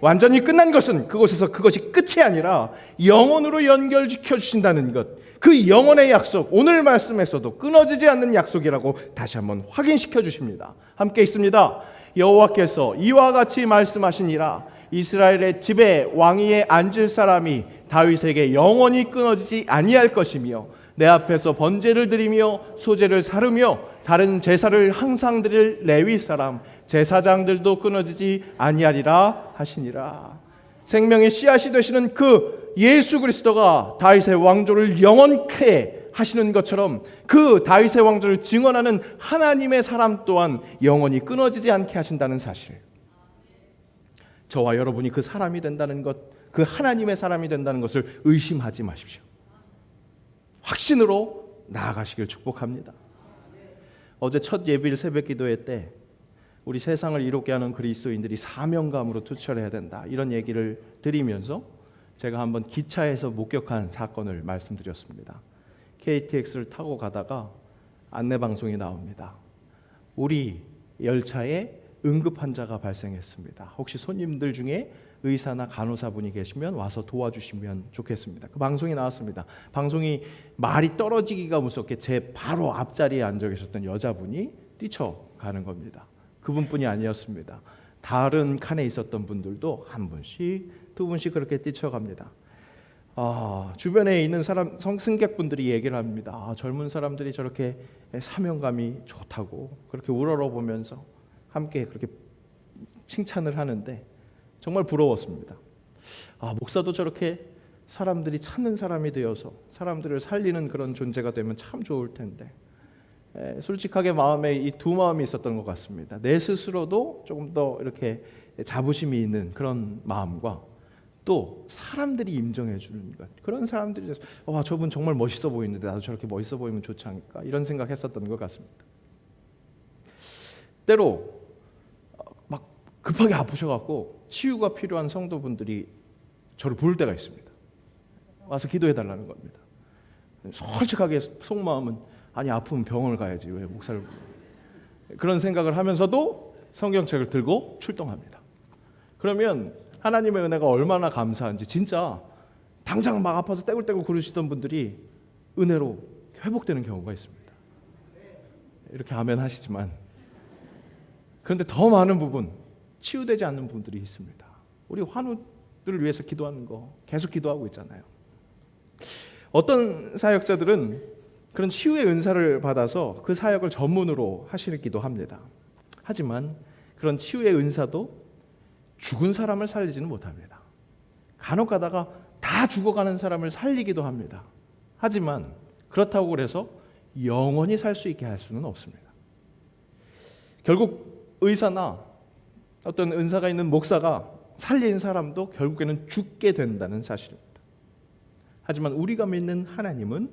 Speaker 1: 완전히 끝난 것은 그곳에서 그것이 끝이 아니라 영원으로 연결시켜 주신다는 것, 그 영원의 약속, 오늘 말씀에서도 끊어지지 않는 약속이라고 다시 한번 확인시켜 주십니다. 함께 있습니다. 여호와께서 이와 같이 말씀하시니라. 이스라엘의 집에 왕위에 앉을 사람이 다윗에게 영원히 끊어지지 아니할 것이며 내 앞에서 번제를 드리며 소제를 사르며 다른 제사를 항상 드릴 레위 사람 제사장들도 끊어지지 아니하리라 하시니라. 생명의 씨앗이 되시는 그 예수 그리스도가 다윗의 왕조를 영원케 하시는 것처럼 그 다윗의 왕조를 증언하는 하나님의 사람 또한 영원히 끊어지지 않게 하신다는 사실, 저와 여러분이 그 사람이 된다는 것, 그 하나님의 사람이 된다는 것을 의심하지 마십시오. 확신으로 나아가시길 축복합니다. 어제 첫 예비일 새벽 기도회 때 우리 세상을 이롭게 하는 그리스도인들이 사명감으로 투철해야 된다, 이런 얘기를 드리면서 제가 한번 기차에서 목격한 사건을 말씀드렸습니다. KTX를 타고 가다가 안내방송이 나옵니다. 우리 열차에 응급 환자가 발생했습니다. 혹시 손님들 중에 의사나 간호사분이 계시면 와서 도와주시면 좋겠습니다. 그 방송이 나왔습니다. 방송이 말이 떨어지기가 무섭게 제 바로 앞자리에 앉아 계셨던 여자분이 뛰쳐가는 겁니다. 그분뿐이 아니었습니다. 다른 칸에 있었던 분들도 한 분씩 두 분씩 그렇게 뛰쳐갑니다. 주변에 있는 사람 승객분들이 얘기를 합니다. 젊은 사람들이 저렇게 사명감이 좋다고 그렇게 우러러보면서 함께 그렇게 칭찬을 하는데 정말 부러웠습니다. 목사도 저렇게 사람들이 찾는 사람이 되어서 사람들을 살리는 그런 존재가 되면 참 좋을 텐데 솔직하게 마음에 이 두 마음이 있었던 것 같습니다. 내 스스로도 조금 더 이렇게 자부심이 있는 그런 마음과 또 사람들이 인정해 주는 것, 그런 사람들이 저분 정말 멋있어 보이는데 나도 저렇게 멋있어 보이면 좋지 않을까, 이런 생각했었던 것 같습니다. 때로 막 급하게 아프셔갖고 치유가 필요한 성도분들이 저를 부를 때가 있습니다. 와서 기도해 달라는 겁니다. 솔직하게 속마음은 아니 아프면 병원을 가야지 왜 목사를 부르냐, 그런 생각을 하면서도 성경책을 들고 출동합니다. 그러면 하나님의 은혜가 얼마나 감사한지, 진짜 당장 막 아파서 떼굴떼굴 구르시던 분들이 은혜로 회복되는 경우가 있습니다. 이렇게 아멘 하시지만 그런데 더 많은 부분, 치유되지 않는 분들이 있습니다. 우리 환우들을 위해서 기도하는 거 계속 기도하고 있잖아요. 어떤 사역자들은 그런 치유의 은사를 받아서 그 사역을 전문으로 하시기도 합니다. 하지만 그런 치유의 은사도 죽은 사람을 살리지는 못합니다. 간혹 가다가 다 죽어가는 사람을 살리기도 합니다. 하지만 그렇다고 그래서 영원히 살 수 있게 할 수는 없습니다. 결국 의사나 어떤 은사가 있는 목사가 살린 사람도 결국에는 죽게 된다는 사실입니다. 하지만 우리가 믿는 하나님은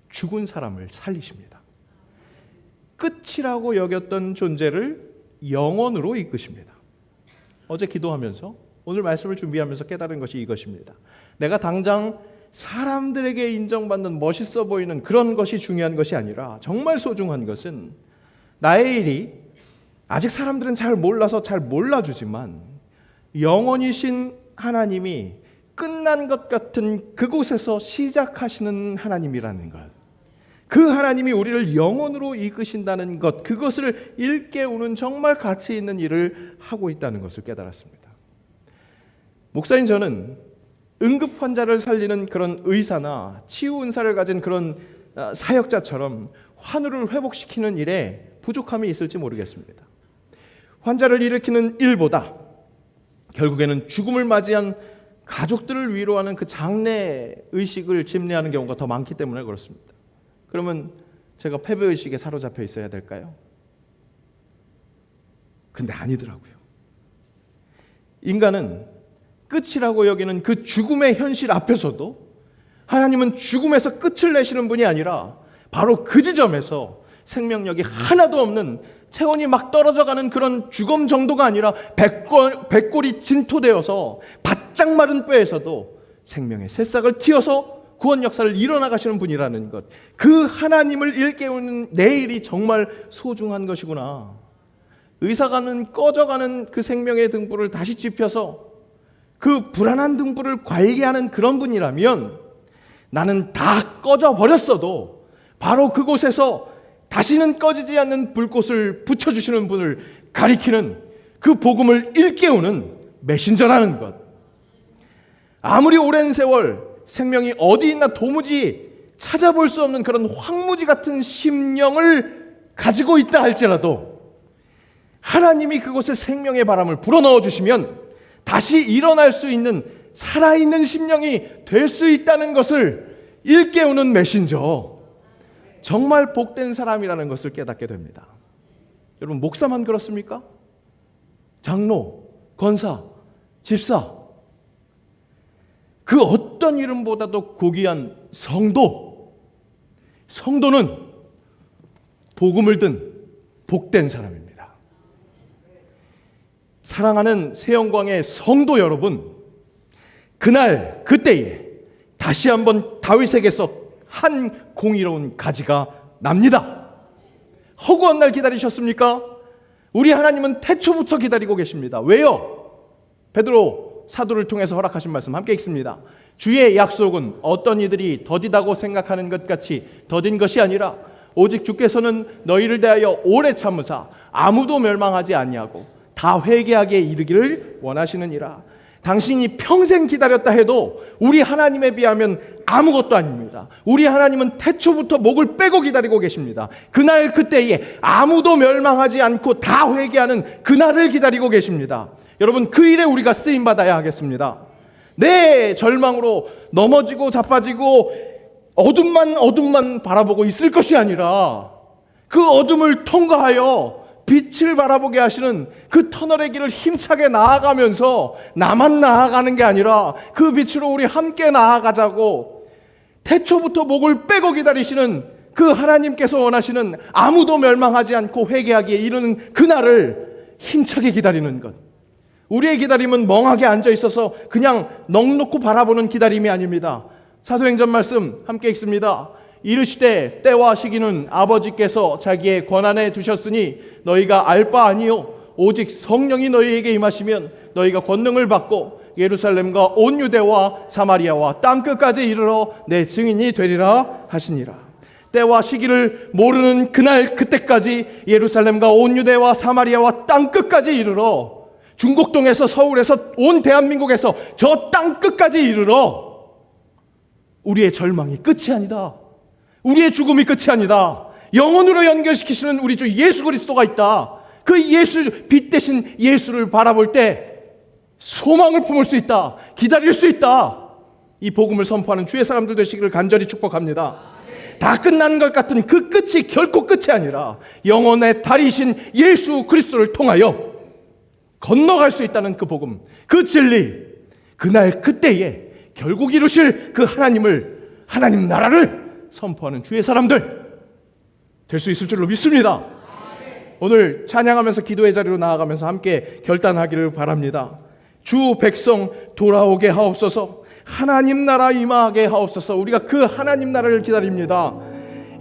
Speaker 1: 죽은 사람을 살리십니다. 끝이라고 여겼던 존재를 영원으로 이끄십니다. 어제 기도하면서 오늘 말씀을 준비하면서 깨달은 것이 이것입니다. 내가 당장 사람들에게 인정받는 멋있어 보이는 그런 것이 중요한 것이 아니라 정말 소중한 것은 나의 일이 아직 사람들은 잘 몰라서 잘 몰라주지만 영원이신 하나님이 끝난 것 같은 그곳에서 시작하시는 하나님이라는 것, 그 하나님이 우리를 영원으로 이끄신다는 것, 그것을 일깨우는 정말 가치 있는 일을 하고 있다는 것을 깨달았습니다. 목사인 저는 응급 환자를 살리는 그런 의사나 치유 은사를 가진 그런 사역자처럼 환우를 회복시키는 일에 부족함이 있을지 모르겠습니다. 환자를 일으키는 일보다 결국에는 죽음을 맞이한 가족들을 위로하는 그 장례 의식을 집례하는 경우가 더 많기 때문에 그렇습니다. 그러면 제가 패배의식에 사로잡혀 있어야 될까요? 근데 아니더라고요. 인간은 끝이라고 여기는 그 죽음의 현실 앞에서도 하나님은 죽음에서 끝을 내시는 분이 아니라 바로 그 지점에서 생명력이 하나도 없는 체온이 막 떨어져가는 그런 죽음 정도가 아니라 백골이 진토되어서 바짝 마른 뼈에서도 생명의 새싹을 틔어서 구원 역사를 이뤄나가시는 분이라는 것, 그 하나님을 일깨우는 내 일이 정말 소중한 것이구나. 의사가는 꺼져가는 그 생명의 등불을 다시 지펴서 그 불안한 등불을 관리하는 그런 분이라면 나는 다 꺼져버렸어도 바로 그곳에서 다시는 꺼지지 않는 불꽃을 붙여주시는 분을 가리키는 그 복음을 일깨우는 메신저라는 것. 아무리 오랜 세월 생명이 어디 있나 도무지 찾아볼 수 없는 그런 황무지 같은 심령을 가지고 있다 할지라도 하나님이 그곳에 생명의 바람을 불어넣어 주시면 다시 일어날 수 있는 살아있는 심령이 될 수 있다는 것을 일깨우는 메신저, 정말 복된 사람이라는 것을 깨닫게 됩니다. 여러분, 목사만 그렇습니까? 장로, 권사, 집사, 그 어떤 이름보다도 고귀한 성도는 복음을 든 복된 사람입니다. 사랑하는 새영광의 성도 여러분, 그날 그때에 다시 한번 다윗에게서 한 공의로운 가지가 납니다. 허구한 날 기다리셨습니까? 우리 하나님은 태초부터 기다리고 계십니다. 왜요? 베드로 사도를 통해서 허락하신 말씀 함께 읽습니다. 주의 약속은 어떤 이들이 더디다고 생각하는 것 같이 더딘 것이 아니라 오직 주께서는 너희를 대하여 오래 참으사 아무도 멸망하지 아니하고 다 회개하게 이르기를 원하시느니라. 당신이 평생 기다렸다 해도 우리 하나님에 비하면 아무것도 아닙니다. 우리 하나님은 태초부터 목을 빼고 기다리고 계십니다. 그날 그때에 아무도 멸망하지 않고 다 회개하는 그날을 기다리고 계십니다. 여러분, 그 일에 우리가 쓰임받아야 하겠습니다. 내 절망으로 넘어지고 자빠지고 어둠만 바라보고 있을 것이 아니라 그 어둠을 통과하여 빛을 바라보게 하시는 그 터널의 길을 힘차게 나아가면서 나만 나아가는 게 아니라 그 빛으로 우리 함께 나아가자고 태초부터 목을 빼고 기다리시는 그 하나님께서 원하시는 아무도 멸망하지 않고 회개하기에 이르는 그날을 힘차게 기다리는 것. 우리의 기다림은 멍하게 앉아 있어서 그냥 넋놓고 바라보는 기다림이 아닙니다. 사도행전 말씀 함께 읽습니다. 이르시되 때와 시기는 아버지께서 자기의 권한에 두셨으니 너희가 알 바 아니요 오직 성령이 너희에게 임하시면 너희가 권능을 받고 예루살렘과 온 유대와 사마리아와 땅끝까지 이르러 내 증인이 되리라 하시니라. 때와 시기를 모르는 그날 그때까지 예루살렘과 온 유대와 사마리아와 땅끝까지 이르러 중곡동에서 서울에서 온 대한민국에서 저 땅끝까지 이르러 우리의 절망이 끝이 아니다. 우리의 죽음이 끝이 아니다. 영원으로 연결시키시는 우리 주 예수 그리스도가 있다. 그 예수, 빛 대신 예수를 바라볼 때 소망을 품을 수 있다. 기다릴 수 있다. 이 복음을 선포하는 주의 사람들 되시기를 간절히 축복합니다. 다 끝난 것 같은 그 끝이 결코 끝이 아니라 영혼의 다리이신 예수 그리스도를 통하여 건너갈 수 있다는 그 복음, 그 진리, 그날 그때에 결국 이루실 그 하나님 나라를 선포하는 주의 사람들 될 수 있을 줄로 믿습니다. 오늘 찬양하면서 기도의 자리로 나아가면서 함께 결단하기를 바랍니다. 주 백성 돌아오게 하옵소서. 하나님 나라 임하게 하옵소서. 우리가 그 하나님 나라를 기다립니다.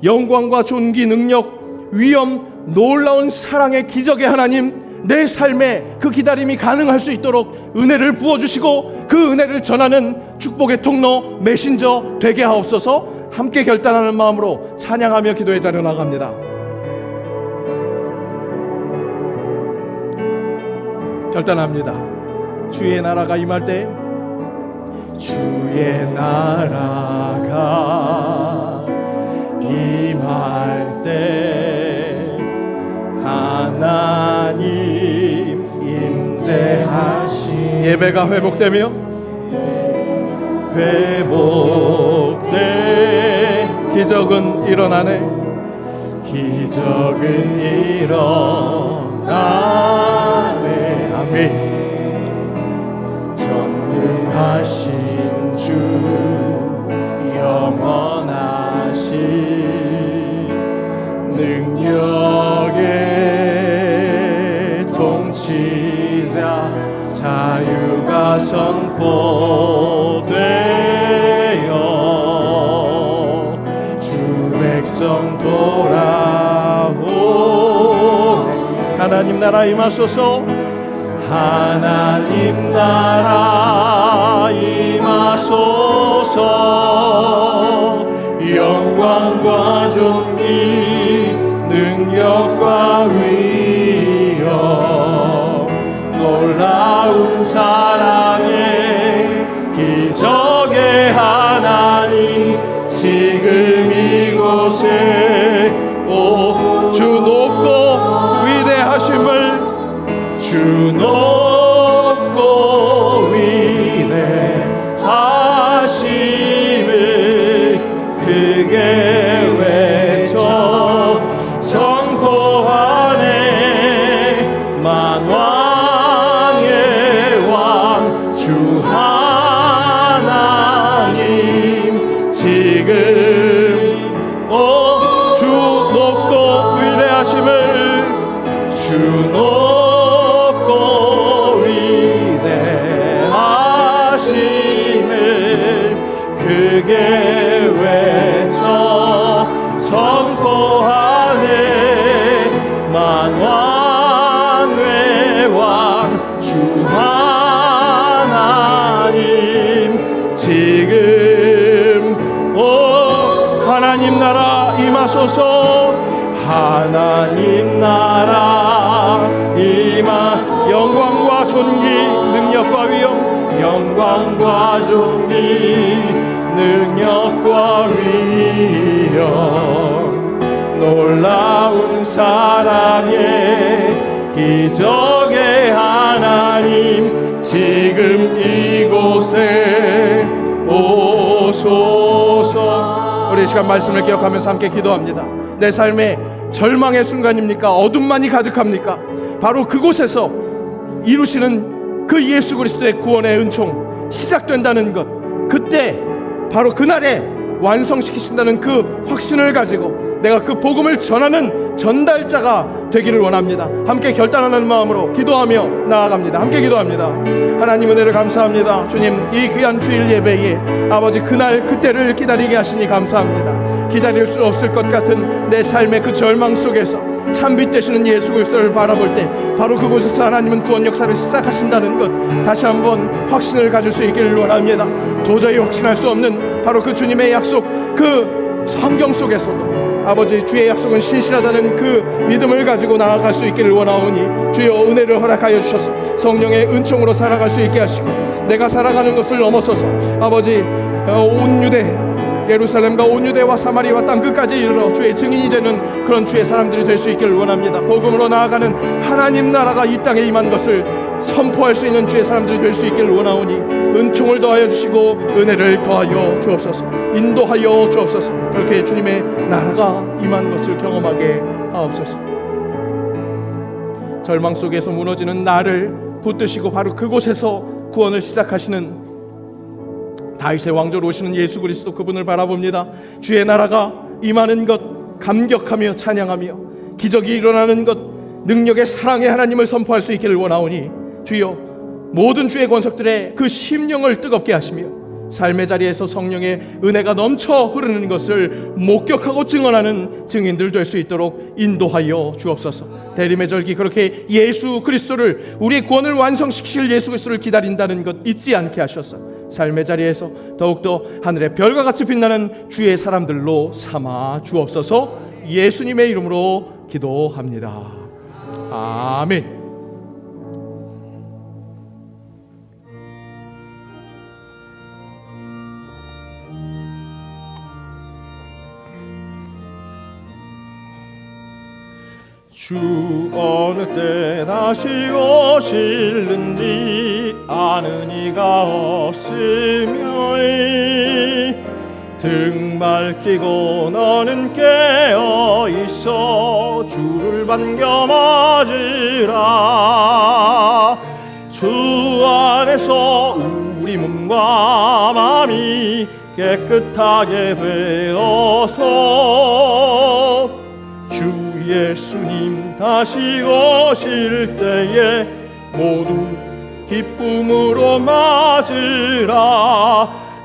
Speaker 1: 영광과 존귀, 능력, 위엄, 놀라운 사랑의 기적의 하나님, 내 삶에 그 기다림이 가능할 수 있도록 은혜를 부어주시고 그 은혜를 전하는 축복의 통로 메신저 되게 하옵소서. 함께 결단하는 마음으로 찬양하며 기도의 자리로 나갑니다. 결단합니다. 주의 나라가 임할 때, 주의 나라가 임할 때 하나님 임재하시 예배가 회복되며 회복돼 기적은 일어나네. 기적은 일어나네. 아멘. 전능하신 주 영원하신 능력의 통치자 자유가 선포되어 주 백성 돌아오네. 하나님 나라 임하소서. 하나님 나라 임하소서. 영광과 존귀 능력과 위엄 놀라운 사랑의 기적의 하나님 지금 이곳에 주 높고 위대하심을 주 높고 위대하심을 크게 외쳐 선포하네. 만왕의 왕 주 하나님 지금 주 높고 위대하심을 주 높고 위대하심을 크게 외쳐 선포하네. 만왕의 왕 주 하나님 임하소서. 하나님 나라 임하소서. 영광과 존귀 능력과 위엄, 영광과 존귀 능력과 위엄, 놀라운 사랑의 기적의 하나님 지금 이곳에 오소서. 우리 이 시간 말씀을 기억하면서 함께 기도합니다. 내 삶에 절망의 순간입니까? 어둠만이 가득합니까? 바로 그곳에서 이루시는 그 예수 그리스도의 구원의 은총 시작된다는 것, 그때 바로 그날에 완성시키신다는 그 확신을 가지고 내가 그 복음을 전하는 전달자가 되기를 원합니다. 함께 결단하는 마음으로 기도하며 나아갑니다. 함께 기도합니다. 하나님 은혜를 감사합니다. 주님, 이 귀한 주일 예배에 아버지 그날 그때를 기다리게 하시니 감사합니다. 기다릴 수 없을 것 같은 내 삶의 그 절망 속에서 참빛 되시는 예수 그리스도를 바라볼 때 바로 그곳에서 하나님은 구원 역사를 시작하신다는 것 다시 한번 확신을 가질 수 있기를 원합니다. 도저히 확신할 수 없는 바로 그 주님의 약속, 그 환경 속에서도 아버지 주의 약속은 신실하다는 그 믿음을 가지고 나아갈 수 있기를 원하오니 주여 은혜를 허락하여 주셔서 성령의 은총으로 살아갈 수 있게 하시고 내가 살아가는 것을 넘어서서 아버지 온 유대 예루살렘과 온 유대와 사마리아와 땅 끝까지 이르러 주의 증인이 되는 그런 주의 사람들이 될 수 있기를 원합니다. 복음으로 나아가는 하나님 나라가 이 땅에 임한 것을 선포할 수 있는 주의 사람들이 될 수 있기를 원하오니 은총을 더하여 주시고 은혜를 더하여 주옵소서. 인도하여 주옵소서. 그렇게 주님의 나라가 임한 것을 경험하게 하옵소서. 절망 속에서 무너지는 나를 붙드시고 바로 그곳에서 구원을 시작하시는 다윗의 왕조로 오시는 예수 그리스도, 그분을 바라봅니다. 주의 나라가 임하는 것 감격하며 찬양하며 기적이 일어나는 것, 능력의 사랑의 하나님을 선포할 수 있기를 원하오니 주여 모든 주의 권속들의 그 심령을 뜨겁게 하시며 삶의 자리에서 성령의 은혜가 넘쳐 흐르는 것을 목격하고 증언하는 증인들 될 수 있도록 인도하여 주옵소서. 대림의 절기 그렇게 예수 그리스도를, 우리의 구원을 완성시키실 예수 그리스도를 기다린다는 것 잊지 않게 하셔서 삶의 자리에서 더욱더 하늘의 별과 같이 빛나는 주의 사람들로 삼아 주옵소서. 예수님의 이름으로 기도합니다. 아멘. 주 어느 때 다시 오실는지 아는 이가 없으며 등 밝히고 너는 깨어 있어 주를 반겨 맞으라. 주 안에서 우리 몸과 마음이 깨끗하게 되어서 주 예수님 다시 오실 때에 모두 기쁨으로 맞으라.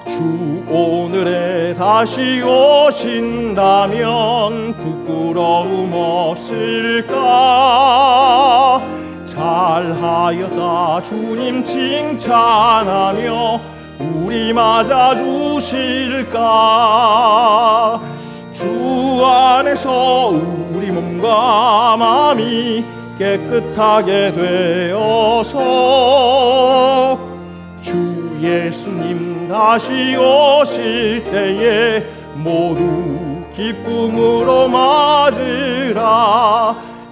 Speaker 1: 주 오늘에 다시 오신다면 부끄러움 없을까. 잘하였다 주님 칭찬하며 우리 맞아주실까. 주 안에서 우리 몸과 마음이 깨끗하게 되어서 주 예수님 다시 오실 때에 모두 기쁨으로 맞으라.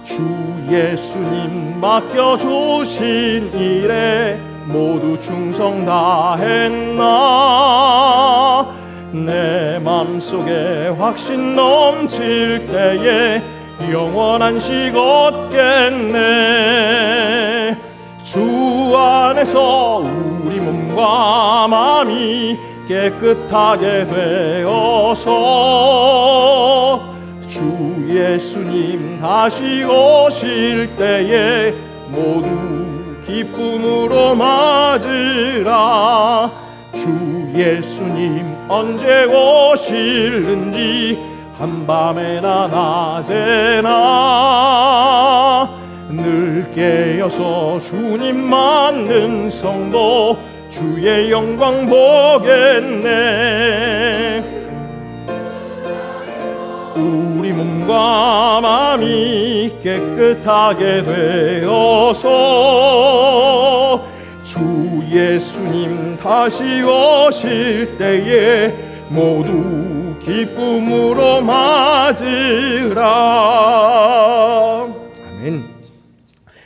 Speaker 1: 주 예수님 맡겨주신 일에 모두 충성 다했나. 내 맘속에 확신 넘칠 때에 영원한 식 얻겠네. 주 안에서 우리 몸과 마음이 깨끗하게 되어서 주 예수님 다시 오실 때에 모두 기쁨으로 맞으라. 주 예수님 언제 오실는지 한밤에나 낮에나 늘 깨어서 주님 만든 성도 주의 영광 보겠네. 우리
Speaker 6: 영과 마음이 깨끗하게 되어서 주 예수님 다시 오실 때에 모두 기쁨으로 맞으라.
Speaker 1: 아멘.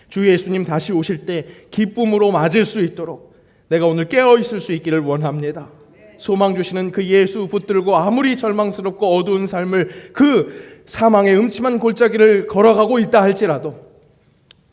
Speaker 1: 주 예수님 다시 오실 때 기쁨으로 맞을 수 있도록 내가 오늘 깨어 있을 수 있기를 원합니다. 소망 주시는 그 예수 붙들고 아무리 절망스럽고 어두운 삶을 그 사망의 음침한 골짜기를 걸어가고 있다 할지라도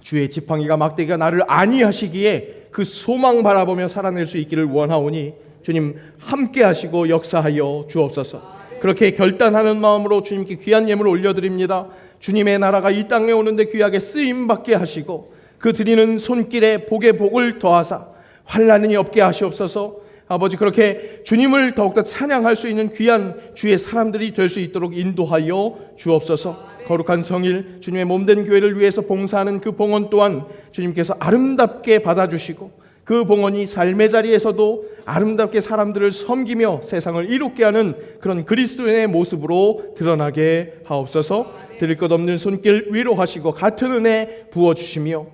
Speaker 1: 주의 지팡이가 막대기가 나를 안위하시기에 그 소망 바라보며 살아낼 수 있기를 원하오니 주님 함께 하시고 역사하여 주옵소서. 그렇게 결단하는 마음으로 주님께 귀한 예물 올려드립니다. 주님의 나라가 이 땅에 오는데 귀하게 쓰임받게 하시고 그 드리는 손길에 복의 복을 더하사 환난이 없게 하시옵소서. 아버지, 그렇게 주님을 더욱더 찬양할 수 있는 귀한 주의 사람들이 될 수 있도록 인도하여 주옵소서. 거룩한 성일 주님의 몸된 교회를 위해서 봉사하는 그 봉헌 또한 주님께서 아름답게 받아주시고 그 봉헌이 삶의 자리에서도 아름답게 사람들을 섬기며 세상을 이롭게 하는 그런 그리스도인의 모습으로 드러나게 하옵소서. 드릴 것 없는 손길 위로하시고 같은 은혜 부어주시며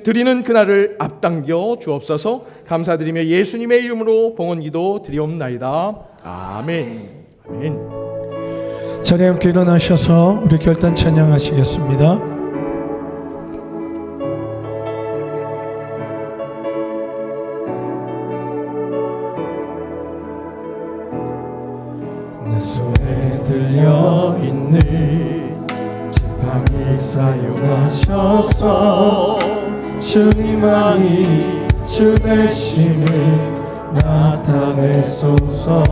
Speaker 1: 드리는 그날을 앞당겨 주옵소서. 감사드리며 예수님의 이름으로 봉헌기도 드리옵나이다. 아멘. 아멘.
Speaker 3: 자리에 함께 일어나셔서 우리 결단 찬양하시겠습니다.
Speaker 2: 내 손에 들려있는 지팡이 사용하셔서 주님만이 주 되심을 나타내소서.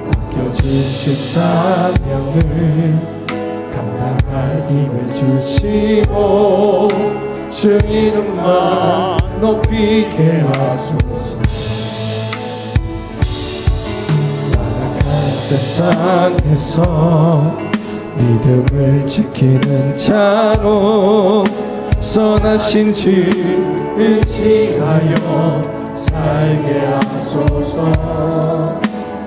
Speaker 2: 맡겨주신 사명을 감당할 힘을 주시고 주 이름만 높이게 하소서. 세상에서 믿음을 지키는 자로 선하신 주 의지하여 살게 하소서.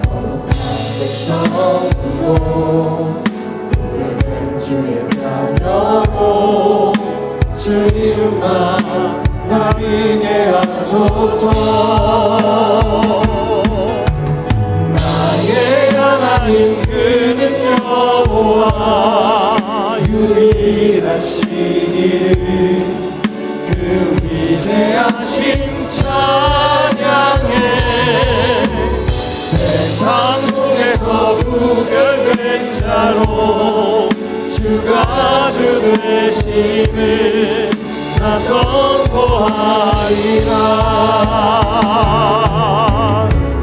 Speaker 2: 거룩한 백성으로 부르는 주의 자녀로 주 이름만 나비게 하소서. 하나님 그는 여호와 유일하신 이름 그 위대하신 찬양해 세상 속에서 구별된 자로 주가 주 되심을 나 선포하리라.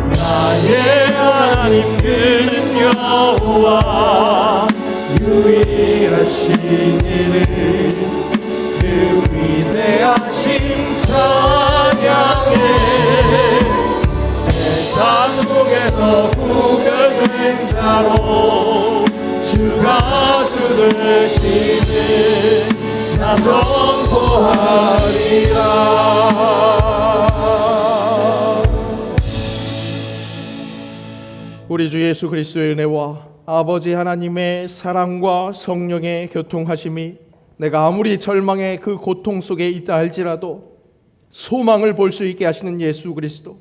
Speaker 2: 나의 하나님 그는 여호와 유일하신 이름 그 위대하신 찬양해 세상 속에서 구별된 자로 주가 주 되심을 나 선포하리라.
Speaker 1: 우리 주 예수 그리스도의 은혜와 아버지 하나님의 사랑과 성령의 교통하심이 내가 아무리 절망의 그 고통 속에 있다 할지라도 소망을 볼 수 있게 하시는 예수 그리스도,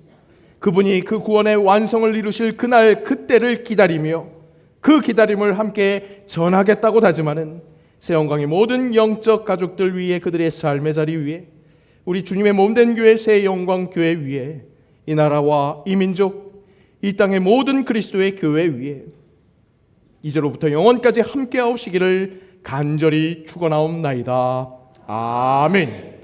Speaker 1: 그분이 그 구원의 완성을 이루실 그날 그때를 기다리며 그 기다림을 함께 전하겠다고 다짐하는 새영광의 모든 영적 가족들 위에, 그들의 삶의 자리 위에, 우리 주님의 몸된 교회 새영광교회 위에, 이 나라와 이 민족, 이 땅의 모든 그리스도의 교회 위에 이제로부터 영원까지 함께 하시기를 간절히 축원하옵나이다. 아멘.